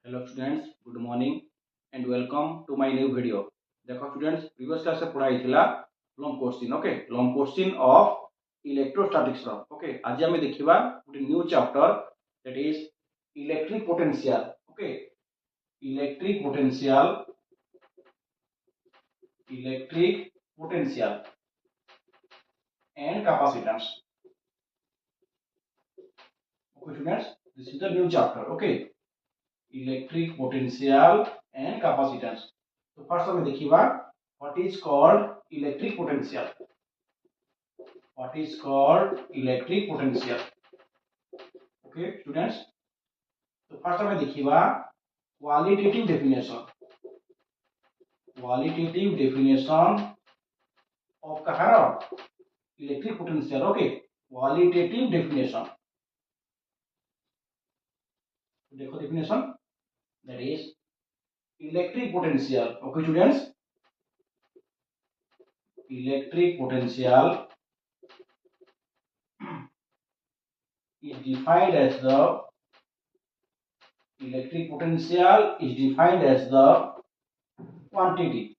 Hello students, good morning and welcome to my new video. देखो students, previous class में पढ़ाई थिला long question, okay? Long question of electrostatics row, okay? आज हमें देखिबा ଗୋଟେ new chapter that is electric potential, okay? Electric potential, electric potential and capacitance. Okay students, this is the new chapter, okay? Electric potential and capacitance. So first हमें देखिबा what is called electric potential. What is called electric potential? Okay students, so first हमें देखिबा qualitative definition. Qualitative definition of Kahar electric potential. Okay, qualitative definition. देखो definition, that is electric potential. Okay students, electric potential is defined as the electric potential is defined as the quantity,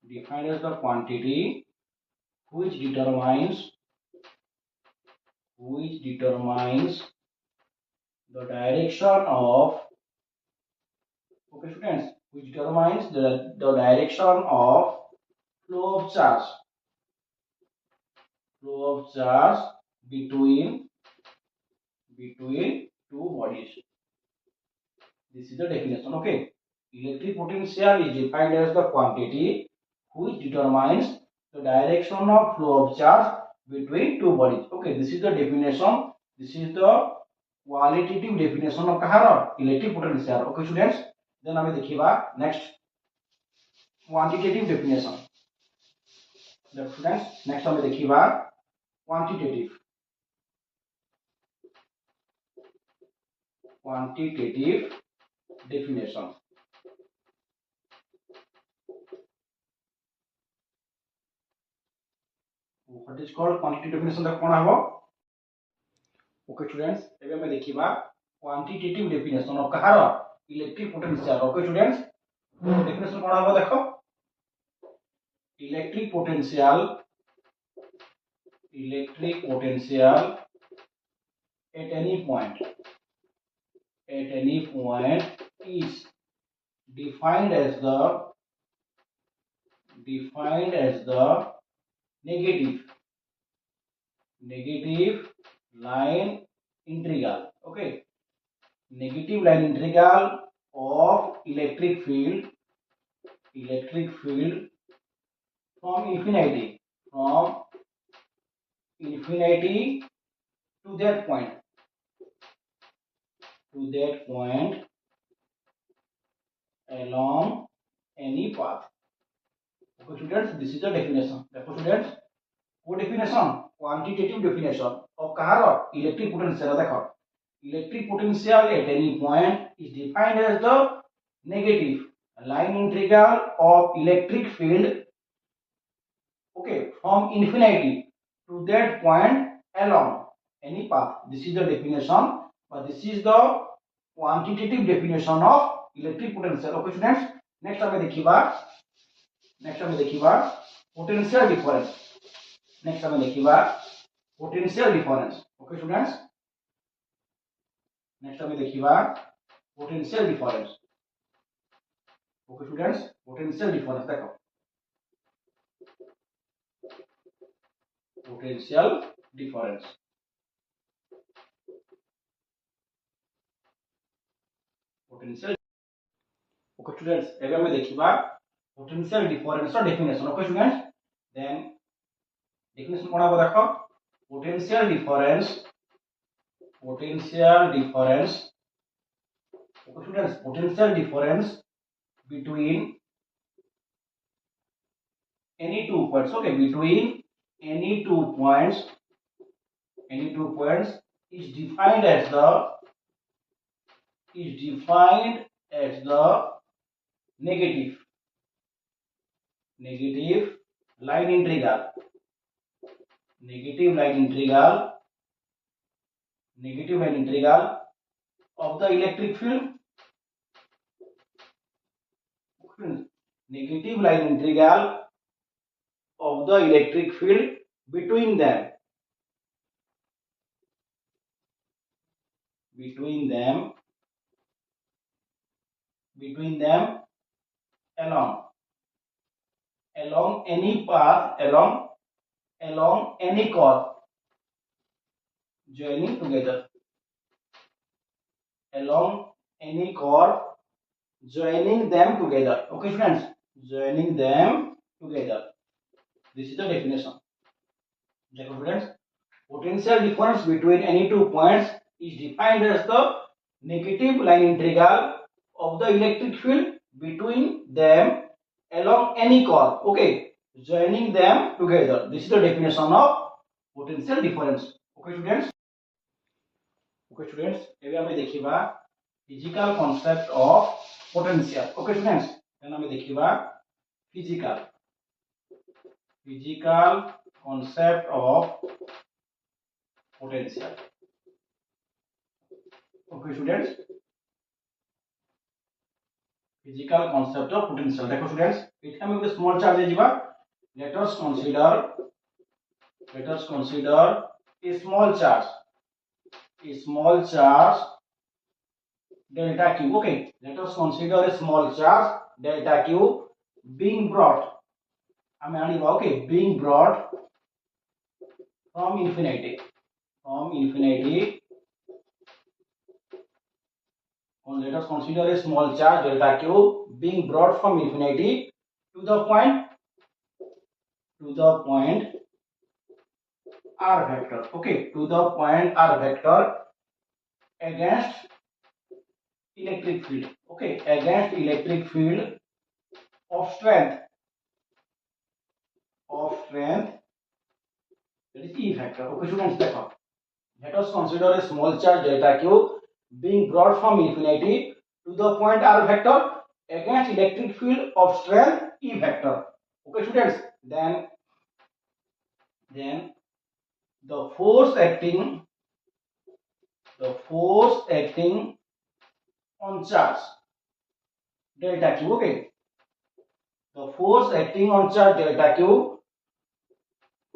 defined as the quantity which determines the direction of, okay students, which determines the direction of flow of charge between two bodies. This is the definition. Okay, electric potential is defined as the quantity which determines the direction of flow of charge between two bodies. Okay, this is the definition. This is the qualitative definition of kahar electric potential. Okay students, then हमें देखिबा next quantitative definition. The students, next हमें देखिबा quantitative definition. What is called quantitative definition? देखो कौन हबो? Okay students, एबे हमें देखिबा quantitative definition of kahar electric potential. Okay students, definition कौन हबो देखो? Electric potential at any point is defined as the negative line integral. Okay, negative line integral of electric field from infinity to that point along any path. Okay students, this is the definition. देखो students, वो definition quantitative definition of Kahar electric potential. देखो electric potential at any point is defined as the negative line integral of electric field, okay, from infinity to that point along any path. This is the definition, but this is the quantitative definition of electric potential. Okay students, next हमें देखिबा potential difference. Next हमें देखिबा potential difference. Okay students, next हमें देखिबा potential difference. Okay students, potential difference देखो potential difference. Potential. Okay students, एबे हमें देखिबा potential difference or definition. Okay students, then definition कोन हबो देखो potential difference. Okay students, potential difference between any two points. Okay, between any two points is defined as the negative line integral of the electric field, negative line integral of the electric field between them, between them along any path, along any chord joining together, along any chord joining them together. Okay friends, joining them together. This is the definition. देखो students, potential difference between any two points is defined as the negative line integral of the electric field between them along any chord. Okay, joining them together. This is the definition of potential difference. Okay students. Okay students, ଏବେ ଆମେ ଦେଖିବା physical concept of potential. Okay students, then ଆମେ ଦେଖିବା physical concept of potential. Okay students, physical concept of potential. देखो students, एठी हम एक small charge लेजिबा. Let us consider a small charge delta q. Okay, let us consider a small charge delta q being brought, हमें आनिबा. Okay, being brought from infinity, let us consider a small charge delta q being brought from infinity to the point r vector. Okay, to the point r vector against electric field. Okay, against electric field of strength, that is E vector. Okay students, let us consider a small charge delta q being brought from infinity to the point r vector against electric field of strength E vector. Okay students, then the force acting on charge delta q. Okay, the force acting on charge delta q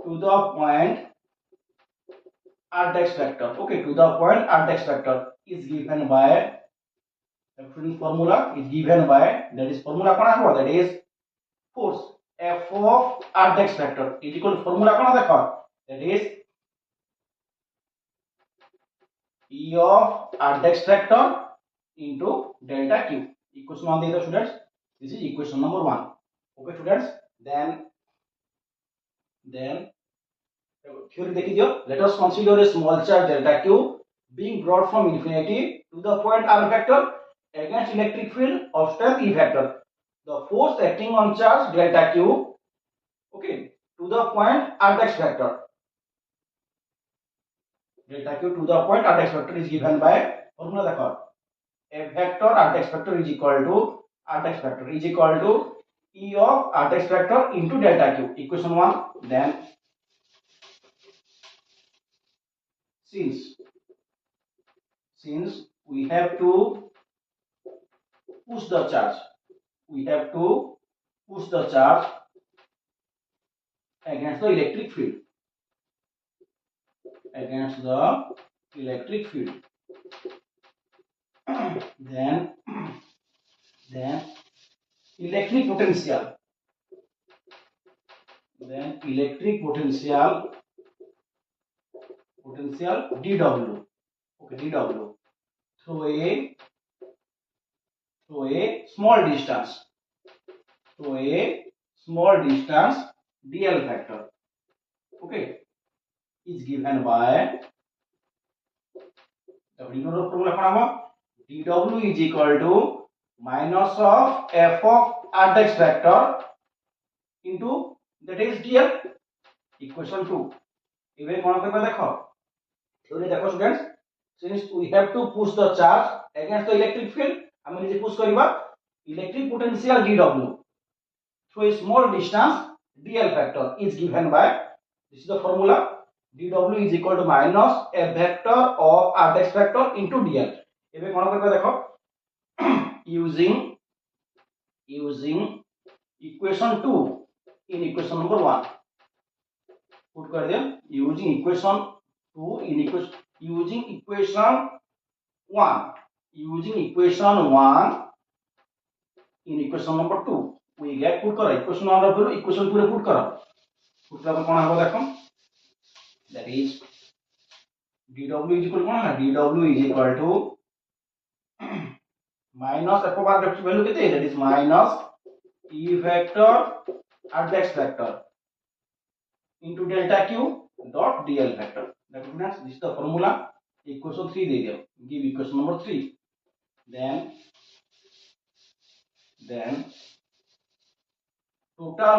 to the point r dash vector. Okay, to the point r dash vector is given by the formula is given by, that is formula कौन है, that is force f of r dash vector is equal to formula कौन देखो, that is E of r dash vector into delta q. Equation 1 देखो students, this is equation number 1. Okay students, then theory देखी दियो. Let us consider a small charge delta q being brought from infinity to the point r vector against electric field of strength E vector. The force acting on charge delta q, okay, to the point r dash vector, delta q to the point r dash vector is given by formula देखो, f vector r dash vector is equal to E of r dash vector into delta q. Equation 1. Then since we have to push the charge, against the electric field, then electric potential dw. Okay, dw through a small distance, dl factor, okay, is given by the formula कौन होगा, dw is equal to minus of f of r dash vector into, that is dl. Equation 2. ଏବେ କଣ କରିବା ଦେଖ, theory देखो students, since we have to push the charge against the electric field, हम जे push करबा electric potential dw through a small distance dl factor is given by, this is the formula, dw is equal to minus f vector of r dash vector into dl. एबे कोन करबा देखो using equation 2 in equation number 1 put कर दिया using equation 2 in equation 1 using equation 1 in equation number 2 we get put करो equation 1 रो equation 2 रे put करो put करा कोन हबो देखो that is dw is equal कोन है dw is equal to minus f of r value कितने that is minus e vector at x vector into delta q dot dl vector that means this is the formula equation 3 दे दिया give equation number 3 then total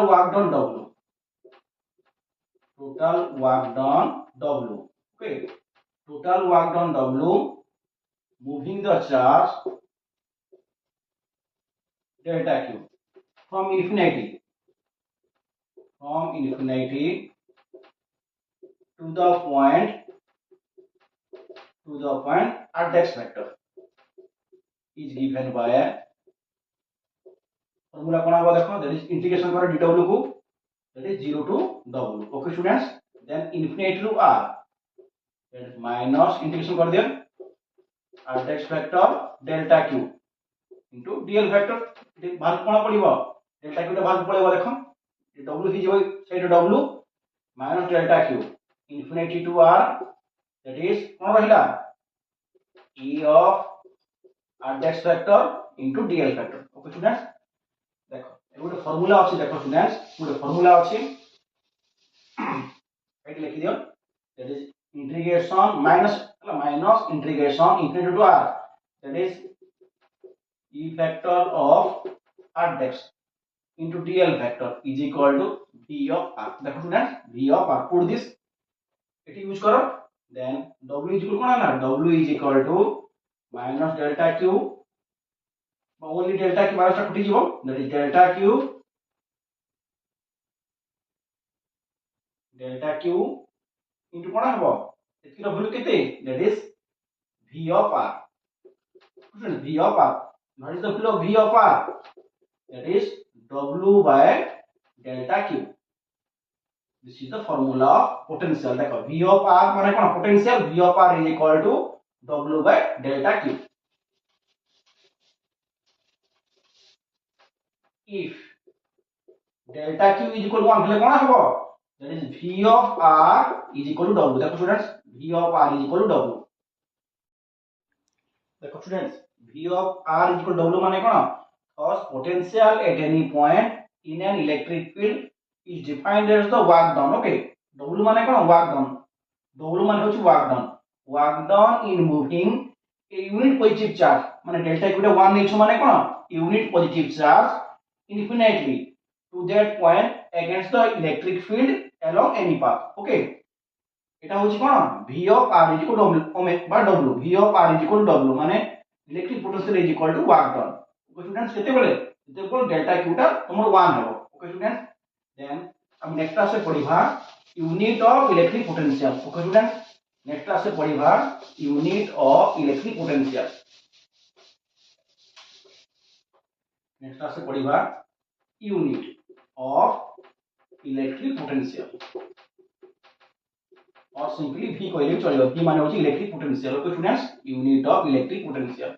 work done w okay total work done w moving the charge delta q from infinity to the point at x vector is given by formula कोन हबो देखो that is integration करो dw को that is 0 to w okay students then infinity to r that is minus integration कर दिया at x vector delta q into dl vector भाग कोन पड़िबो delta q टा भाग पड़िबो देखो w ही जेबो side w minus delta q infinity to r that is कोन रहिला e of at x vector into dl vector okay students देखो गोटे formula अछि देखो स्टूडेंट्स गोटे फार्मूला अछि एट लिखि दियो that is integration minus integration infinity to r that is e factor of r into dl vector is equal to v of r देखो students v of r put this it use करो then w is equal कोन है ना w is equal to minus delta q only delta q minus टा कटि जीवो that is delta q into कोन हबो एतिरो value केते that is v of r student v of r what is the value of v of r that is w by delta q this is the formula of potential देखो v of r माने कोन potential v of r is equal to w by delta q if delta q is equal to 1 হলে কোন হবো that is v of r is equal to w देखो students v of r is equal to w देखो students v of r is equal to w माने कोन cos potential at any point in an electric field is defined as the work done okay w माने कोन work done w माने होची work done in moving a unit positive charge माने delta q टा 1 नेछु माने कोन unit positive charge infinitely to that point against the electric field along any path okay এটা হচ্ছে কোন v of r is equal to w v of r is equal to w মানে electric potential is equal to work done okay students কেতে বলে যেতে delta q টা তোমার 1 হবে okay students then हम नेक्स्ट क्लास में पढ़िबा unit of electric potential okay students next class में पढ़िबा unit of electric potential next class में पढ़िबा यूनिट ऑफ इलेक्ट्रिक पोटेंशियल और सिंपली v कहले चलिबो v माने होची electric potential okay students unit of electric potential